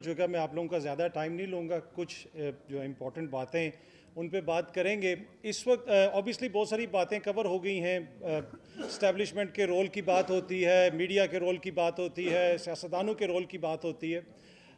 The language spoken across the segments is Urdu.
چکا میں آپ لوگوں کا زیادہ ٹائم نہیں لوں گا. کچھ جو امپورٹنٹ باتیں ان پہ بات کریں گے. اس وقت اوبیسلی بہت ساری باتیں کور ہو گئی ہیں. اسٹیبلشمنٹ کے رول کی بات ہوتی ہے, میڈیا کے رول کی بات ہوتی ہے, سیاستدانوں کے رول کی بات ہوتی ہے.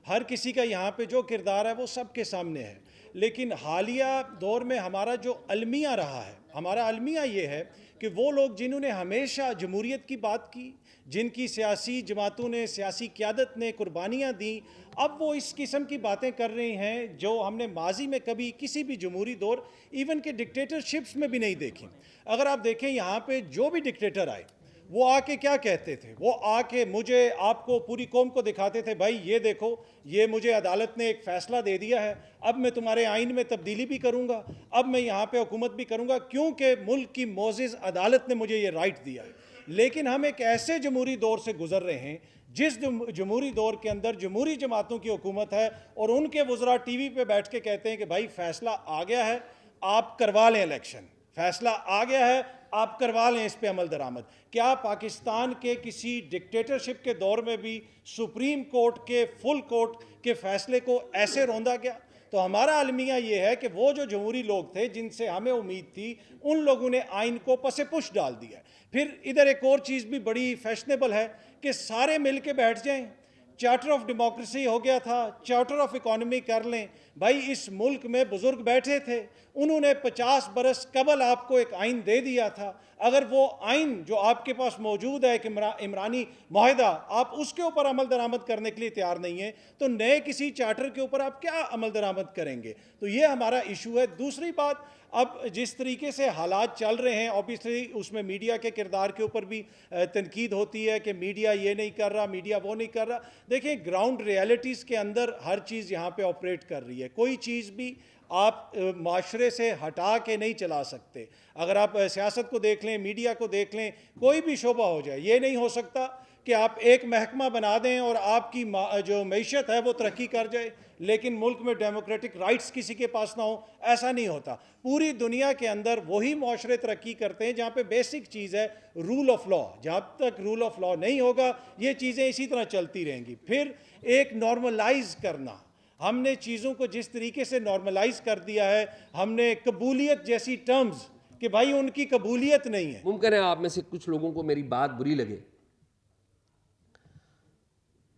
ہر کسی کا یہاں پہ جو کردار ہے وہ سب کے سامنے ہے. لیکن حالیہ دور میں ہمارا جو المیہ رہا ہے, ہمارا المیہ یہ ہے کہ وہ لوگ جنہوں نے ہمیشہ جمہوریت کی بات کی, جن کی سیاسی جماعتوں نے, سیاسی قیادت نے قربانیاں دیں, اب وہ اس قسم کی باتیں کر رہی ہیں جو ہم نے ماضی میں کبھی کسی بھی جمہوری دور ایون کہ ڈکٹیٹرشپس میں بھی نہیں دیکھی. اگر آپ دیکھیں یہاں پہ جو بھی ڈکٹیٹر آئے وہ آ کے کیا کہتے تھے, وہ آ کے مجھے, آپ کو, پوری قوم کو دکھاتے تھے, بھائی یہ دیکھو, یہ مجھے عدالت نے ایک فیصلہ دے دیا ہے, اب میں تمہارے آئین میں تبدیلی بھی کروں گا, اب میں یہاں پہ حکومت بھی کروں گا کیونکہ ملک کی معزز عدالت نے مجھے یہ رائٹ دیا ہے. لیکن ہم ایک ایسے جمہوری دور سے گزر رہے ہیں جس جمہوری دور کے اندر جمہوری جماعتوں کی حکومت ہے اور ان کے وزراء ٹی وی پہ بیٹھ کے کہتے ہیں کہ بھائی فیصلہ آ گیا ہے, آپ کروا لیں الیکشن, فیصلہ آ گیا ہے, آپ کروا لیں اس پہ عمل درآمد. کیا پاکستان کے کسی ڈکٹیٹرشپ کے دور میں بھی سپریم کورٹ کے, فل کورٹ کے فیصلے کو ایسے روندا گیا؟ تو ہمارا المیہ یہ ہے کہ وہ جو جمہوری لوگ تھے جن سے ہمیں امید تھی, ان لوگوں نے آئین کو پس پش ڈال دیا. پھر ادھر ایک اور چیز بھی بڑی فیشنیبل ہے کہ سارے مل کے بیٹھ جائیں, چارٹر آف ڈیموکریسی ہو گیا تھا, چارٹر آف اکانومی کر لیں. بھائی اس ملک میں بزرگ بیٹھے تھے, انہوں نے 50 برس قبل آپ کو ایک آئین دے دیا تھا. اگر وہ آئین جو آپ کے پاس موجود ہے کہ عمرانی معاہدہ, آپ اس کے اوپر عمل درآمد کرنے کے لیے تیار نہیں ہیں, تو نئے کسی چارٹر کے اوپر آپ کیا عمل درآمد کریں گے؟ تو یہ ہمارا ایشو ہے. دوسری بات, اب جس طریقے سے حالات چل رہے ہیں, اوبیسلی اس میں میڈیا کے کردار کے اوپر بھی تنقید ہوتی ہے کہ میڈیا یہ نہیں کر رہا, میڈیا وہ نہیں کر رہا. دیکھیں گراؤنڈ ریئلٹیز کے اندر ہر چیز یہاں پہ آپریٹ کر رہی ہے. کوئی چیز بھی آپ معاشرے سے ہٹا کے نہیں چلا سکتے. اگر آپ سیاست کو دیکھ لیں, میڈیا کو دیکھ لیں, کوئی بھی شعبہ ہو جائے, یہ نہیں ہو سکتا کہ آپ ایک محکمہ بنا دیں اور آپ کی جو معیشت ہے وہ ترقی کر جائے لیکن ملک میں ڈیموکریٹک رائٹس کسی کے پاس نہ ہو. ایسا نہیں ہوتا. پوری دنیا کے اندر وہی معاشرے ترقی کرتے ہیں جہاں پہ بیسک چیز ہے رول آف لا. جب تک رول آف لا نہیں ہوگا یہ چیزیں اسی طرح چلتی رہیں گی. پھر ایک نارملائز کرنا, ہم نے چیزوں کو جس طریقے سے نارملائز کر دیا ہے, ہم نے قبولیت جیسی ٹرمز کہ بھائی ان کی قبولیت نہیں ہے. ممکن ہے آپ میں سے کچھ لوگوں کو میری بات بری لگے.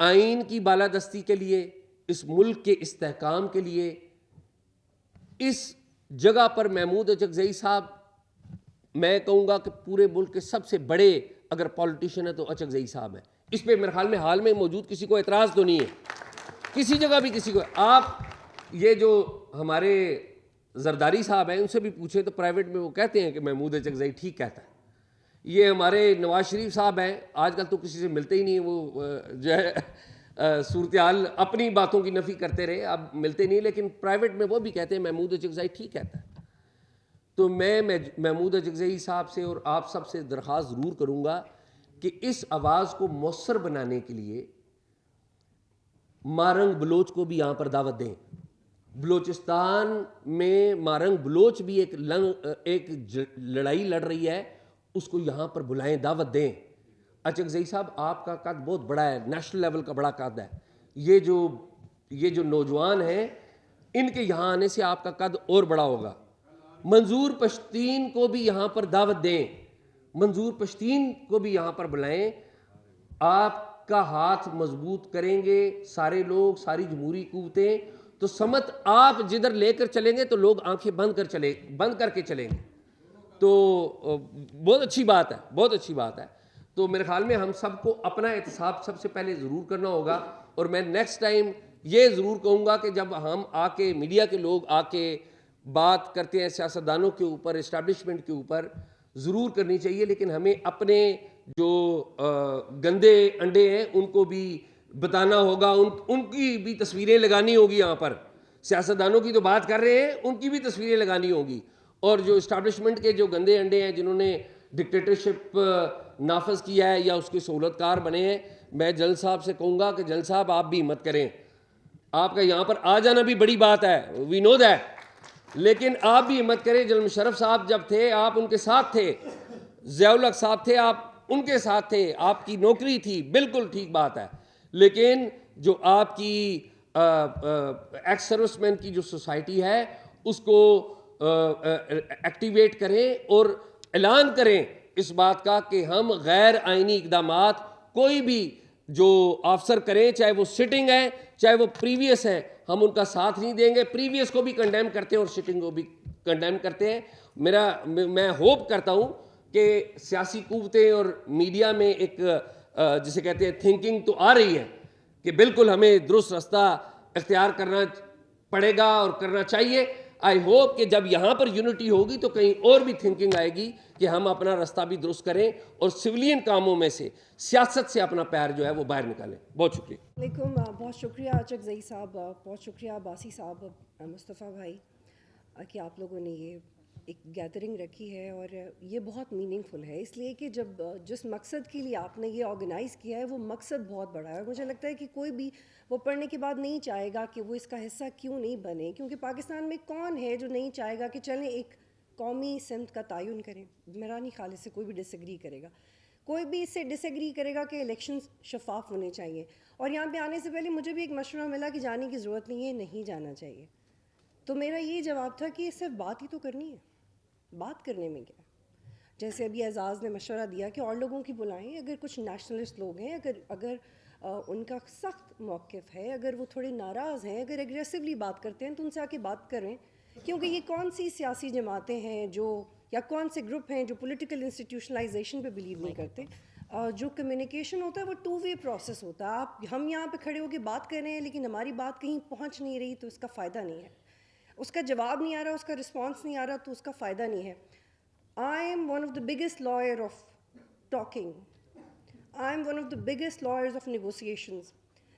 آئین کی بالادستی کے لیے, اس ملک کے استحکام کے لیے, اس جگہ پر محمود اچکزئی صاحب, میں کہوں گا کہ پورے ملک کے سب سے بڑے اگر پولیٹیشین ہے تو اچکزئی صاحب ہیں. اس پہ میرے خیال میں حال میں موجود کسی کو اعتراض تو نہیں ہے, کسی جگہ بھی کسی کو. آپ یہ جو ہمارے زرداری صاحب ہیں ان سے بھی پوچھیں تو پرائیویٹ میں وہ کہتے ہیں کہ محمود اچکزئی ٹھیک کہتا ہے. یہ ہمارے نواز شریف صاحب ہیں, آج کل تو کسی سے ملتے ہی نہیں, وہ جو ہے صورتحال اپنی باتوں کی نفی کرتے رہے, اب ملتے نہیں, لیکن پرائیویٹ میں وہ بھی کہتے ہیں محمود اچکزئی ٹھیک کہتا ہے. تو میں محمود اچکزئی صاحب سے اور آپ سب سے درخواست ضرور کروں گا کہ اس آواز کو مؤثر بنانے کے لیے مارنگ بلوچ کو بھی یہاں پر دعوت دیں. بلوچستان میں مارنگ بلوچ بھی ایک لڑائی لڑ رہی ہے, اس کو یہاں پر بلائیں, دعوت دیں. اچکزئی صاحب آپ کا قد بہت بڑا ہے, نیشنل لیول کا بڑا قد ہے. یہ جو نوجوان ہیں ان کے یہاں آنے سے آپ کا قد اور بڑا ہوگا. منظور پشتین کو بھی یہاں پر دعوت دیں, منظور پشتین کو بھی یہاں پر بلائیں. آپ کا ہاتھ مضبوط کریں گے سارے لوگ, ساری جمہوری قوتیں, تو سمت آپ جدھر لے کر چلیں گے تو لوگ آنکھیں بند کر کے چلیں گے. تو بہت اچھی بات ہے, بہت اچھی بات ہے. تو میرے خیال میں ہم سب کو اپنا احتساب سب سے پہلے ضرور کرنا ہوگا. اور میں نیکسٹ ٹائم یہ ضرور کہوں گا کہ جب ہم آ کے, میڈیا کے لوگ آ کے بات کرتے ہیں سیاستدانوں کے اوپر, اسٹیبلشمنٹ کے اوپر, ضرور کرنی چاہیے, لیکن ہمیں اپنے جو گندے انڈے ہیں ان کو بھی بتانا ہوگا, ان کی بھی تصویریں لگانی ہوگی. یہاں پر سیاستدانوں کی تو بات کر رہے ہیں, ان کی بھی تصویریں لگانی ہوگی. اور جو اسٹیبلشمنٹ کے جو گندے انڈے ہیں جنہوں نے ڈکٹیٹرشپ نافذ کیا ہے یا اس کے سہولت کار بنے ہیں, میں جلال صاحب سے کہوں گا کہ جلال صاحب آپ بھی ہمت کریں. آپ کا یہاں پر آ جانا بھی بڑی بات ہے, وی نو دیٹ, لیکن آپ بھی ہمت کریں. جنرل مشرف صاحب جب تھے آپ ان کے ساتھ تھے, ضیاء الحق صاحب تھے آپ ان کے ساتھ تھے, آپ کی نوکری تھی, بالکل ٹھیک بات ہے. لیکن جو آپ کی ایکس سروس مین کی جو سوسائٹی ہے اس کو ایکٹیویٹ کریں اور اعلان کریں اس بات کا کہ ہم غیر آئینی اقدامات کوئی بھی جو آفسر کریں، چاہے وہ سٹنگ ہے چاہے وہ پریویس ہے، ہم ان کا ساتھ نہیں دیں گے. پریویس کو بھی کنڈیم کرتے ہیں اور سٹنگ کو بھی کنڈیم کرتے ہیں. میں ہوپ کرتا ہوں کہ سیاسی قوتیں اور میڈیا میں ایک جسے کہتے ہیں تھنکنگ تو آ رہی ہے کہ بالکل ہمیں درست راستہ اختیار کرنا پڑے گا اور کرنا چاہیے. آئی ہوپ کہ جب یہاں پر یونٹی ہوگی تو کہیں اور بھی تھنکنگ آئے گی کہ ہم اپنا راستہ بھی درست کریں اور سولین کاموں میں سے سیاست سے اپنا پیر جو ہے وہ باہر نکالیں. بہت شکریہ. علیکم. بہت شکریہ اچکزئی صاحب، بہت شکریہ باسی صاحب، مصطفیٰ بھائی کہ آپ لوگوں نے یہ ایک گیدرنگ رکھی ہے، اور یہ بہت میننگ فل ہے اس لیے کہ جس مقصد کے لیے آپ نے یہ آرگنائز کیا ہے وہ مقصد بہت بڑا ہے، اور مجھے لگتا ہے کہ کوئی بھی وہ پڑھنے کے بعد نہیں چاہے گا کہ وہ اس کا حصہ کیوں نہیں بنے، کیونکہ پاکستان میں کون ہے جو نہیں چاہے گا کہ چلیں ایک قومی سمت کا تعین کریں. میرا نہیں خیال اس سے کوئی بھی ڈس ایگری کرے گا، کوئی بھی اس سے ڈس ایگری کرے گا کہ الیکشنز شفاف ہونے چاہیے. اور یہاں پہ آنے سے پہلے مجھے بھی ایک مشورہ ملا کہ جانے کی ضرورت نہیں ہے، نہیں جانا چاہیے. تو میرا یہ جواب تھا کہ صرف بات ہی تو کرنی ہے، بات کرنے میں کیا. جیسے ابھی اعزاز نے مشورہ دیا کہ اور لوگوں کی بلائیں، اگر کچھ نیشنلسٹ لوگ ہیں، اگر ان کا سخت موقف ہے، اگر وہ تھوڑے ناراض ہیں، اگر ایگریسولی بات کرتے ہیں تو ان سے آ کے بات کریں. کیونکہ یہ کون سی سیاسی جماعتیں ہیں یا کون سے گروپ ہیں جو پولیٹیکل انسٹیٹیوشنلائزیشن پہ بلیو نہیں کرتے. جو کمیونیکیشن ہوتا ہے وہ 2 وے پروسیس ہوتا ہے. ہم یہاں پہ کھڑے ہو کے بات کر رہے ہیں لیکن ہماری بات کہیں پہنچ نہیں رہی تو اس کا فائدہ نہیں ہے، اس کا جواب نہیں آ رہا، اس کا رسپانس نہیں آ رہا تو اس کا فائدہ نہیں ہے. I am one of the biggest lawyer of talking. I am one of the biggest lawyers of negotiations.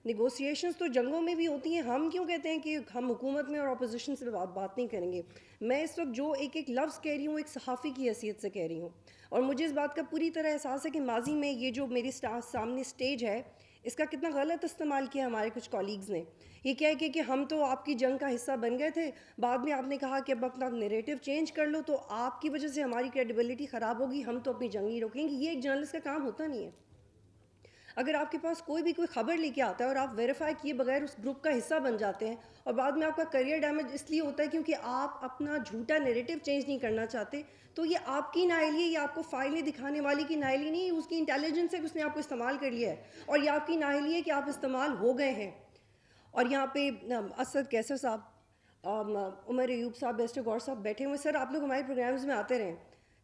Negotiations تو جنگوں میں بھی ہوتی ہیں. ہم کیوں کہتے ہیں کہ ہم حکومت میں اور اپوزیشن سے بات نہیں کریں گے؟ میں اس وقت جو ایک لفظ کہہ رہی ہوں ایک صحافی کی حیثیت سے کہہ رہی ہوں، اور مجھے اس بات کا پوری طرح احساس ہے کہ ماضی میں یہ جو میرے سامنے سٹیج ہے اس کا کتنا غلط استعمال کیا ہمارے کچھ کالیگز نے. یہ کیا ہے کہ ہم تو آپ کی جنگ کا حصہ بن گئے تھے، بعد میں آپ نے کہا کہ اب اپنا نیریٹو چینج کر لو تو آپ کی وجہ سے ہماری کریڈیبلٹی خراب ہوگی، ہم تو اپنی جنگ نہیں روکیں گے. یہ ایک جرنلسٹ کا کام ہوتا نہیں ہے. اگر آپ کے پاس کوئی خبر لے کے آتا ہے اور آپ ویریفائی کیے بغیر اس گروپ کا حصہ بن جاتے ہیں اور بعد میں آپ کا کریئر ڈیمیج اس لیے ہوتا ہے کیونکہ آپ اپنا جھوٹا نیریٹو چینج نہیں کرنا چاہتے، تو یہ آپ کی نااہلی ہے، یہ آپ کو فائلیں دکھانے والی کی نااہلی نہیں ہے، اس کی انٹیلیجنس ہے کہ اس نے آپ کو استعمال کر لیا ہے، اور یہ آپ کی نااہلی ہے کہ آپ استعمال ہو گئے ہیں. اور یہاں پہ اسد کیسر صاحب، عمر ایوب صاحب، بیسٹر غور صاحب بیٹھے ہوئے. سر آپ لوگ ہمارے پروگرامز میں آتے رہیں،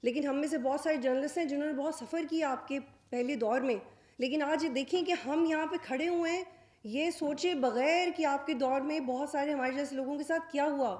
لیکن ہم میں سے بہت سارے جرنلسٹ ہیں جنہوں نے بہت سفر کیا آپ کے پہلے دور میں، لیکن آج یہ دیکھیں کہ ہم یہاں پہ کھڑے ہوئے ہیں یہ سوچے بغیر کہ آپ کے دور میں بہت سارے ہمارے جیسے لوگوں کے ساتھ کیا ہوا.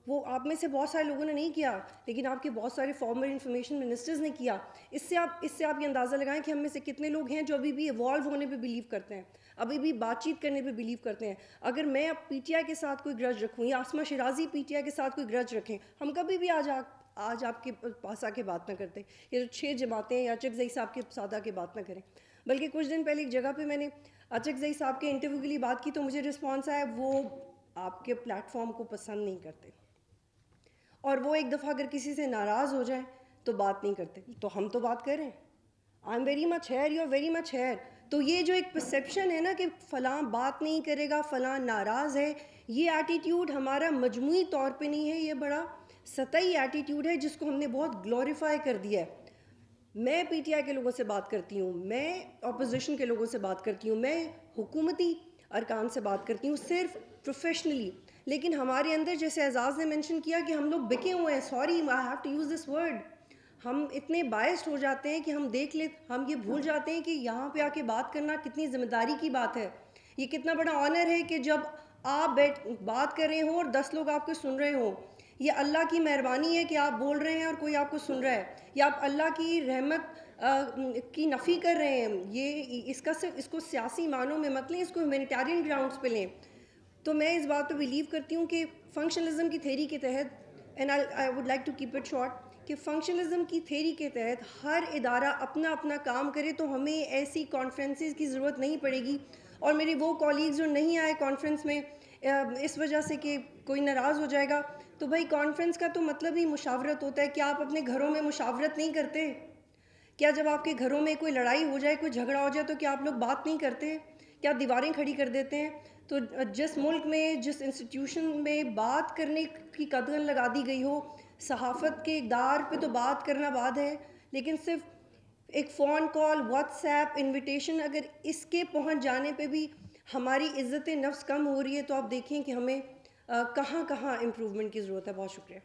وہ آپ میں سے بہت سارے لوگوں نے نہیں کیا، لیکن آپ کے بہت سارے فارمر انفارمیشن منسٹرز نے کیا. اس سے آپ یہ اندازہ لگائیں کہ ہم میں سے کتنے لوگ ہیں جو ابھی بھی ایوالو ہونے پہ بلیو کرتے ہیں، ابھی بھی بات چیت کرنے پہ بلیو کرتے ہیں. اگر میں اب پی ٹی آئی کے ساتھ کوئی گرج رکھوں یا Asma Shirazi P T I کے ساتھ کوئی گرج رکھیں، ہم کبھی بھی آج آپ کے پاس آ کے بات نہ کرتے. یہ جو 6 جماعتیں یا اچکزئی صاحب کے ساتھ آ کے بات نہ کریں. بلکہ کچھ دن پہلے ایک جگہ پہ میں نے اچکزئی صاحب کے انٹرویو کے لیے بات کی تو مجھے رسپانس آیا وہ آپ کے پلیٹ فارم کو پسند نہیں کرتے، اور وہ ایک دفعہ اگر کسی سے ناراض ہو جائیں تو بات نہیں کرتے. تو ہم تو بات کر رہے ہیں، I am very much here, you are very much here. تو یہ جو ایک پرسیپشن ہے نا کہ فلاں بات نہیں کرے گا، فلاں ناراض ہے، یہ ایٹیٹیوڈ ہمارا مجموعی طور پہ نہیں ہے، یہ بڑا سطحی ایٹیٹیوڈ ہے جس کو ہم نے بہت گلوریفائی کر دیا ہے. میں پی ٹی آئی کے لوگوں سے بات کرتی ہوں، میں اپوزیشن کے لوگوں سے بات کرتی ہوں، میں حکومتی ارکان سے بات کرتی ہوں صرف پروفیشنلی. لیکن ہمارے اندر جیسے اعزاز نے مینشن کیا کہ ہم لوگ بکے ہوئے ہیں، sorry I have to use this word, ہم اتنے بائسڈ ہو جاتے ہیں کہ ہم یہ بھول جاتے ہیں کہ یہاں پہ آ کے بات کرنا کتنی ذمہ داری کی بات ہے. یہ کتنا بڑا آنر ہے کہ جب آپ بات کر رہے ہوں اور 10 لوگ آپ کو سن رہے ہوں. یہ اللہ کی مہربانی ہے کہ آپ بول رہے ہیں اور کوئی آپ کو سن رہا ہے، یا آپ اللہ کی رحمت کی نفی کر رہے ہیں. یہ اس کو سیاسی معنوں میں مت لیں، اس کو ہیومینیٹیرین گراؤنڈز پہ لیں. تو میں اس بات پہ بلیو کرتی ہوں کہ فنکشنلزم کی تھیری کے تحت، and I would like to keep it short, کہ فنکشنلزم کی تھیری کے تحت ہر ادارہ اپنا کام کرے تو ہمیں ایسی کانفرنسز کی ضرورت نہیں پڑے گی. اور میرے وہ کالیگز جو نہیں آئے کانفرنس میں اس وجہ سے کہ کوئی ناراض ہو جائے گا، تو بھائی کانفرنس کا تو مطلب ہی مشاورت ہوتا ہے. کیا آپ اپنے گھروں میں مشاورت نہیں کرتے؟ کیا جب آپ کے گھروں میں کوئی لڑائی ہو جائے، کوئی جھگڑا ہو جائے تو کیا آپ لوگ بات نہیں کرتے؟ کیا آپ دیواریں کھڑی کر دیتے ہیں؟ تو جس ملک میں جس انسٹیٹیوشن میں بات کرنے کی قدغن لگا دی گئی ہو، صحافت کے اقدار پہ تو بات کرنا بعد ہے، لیکن صرف ایک phone call, what's app invitation, اگر اس کے پہنچ جانے پہ بھی ہماری عزت نفس کم ہو رہی ہے تو آپ دیکھیں کہ ہمیں کہاں کہاں امپروومنٹ کی ضرورت ہے. بہت شکریہ.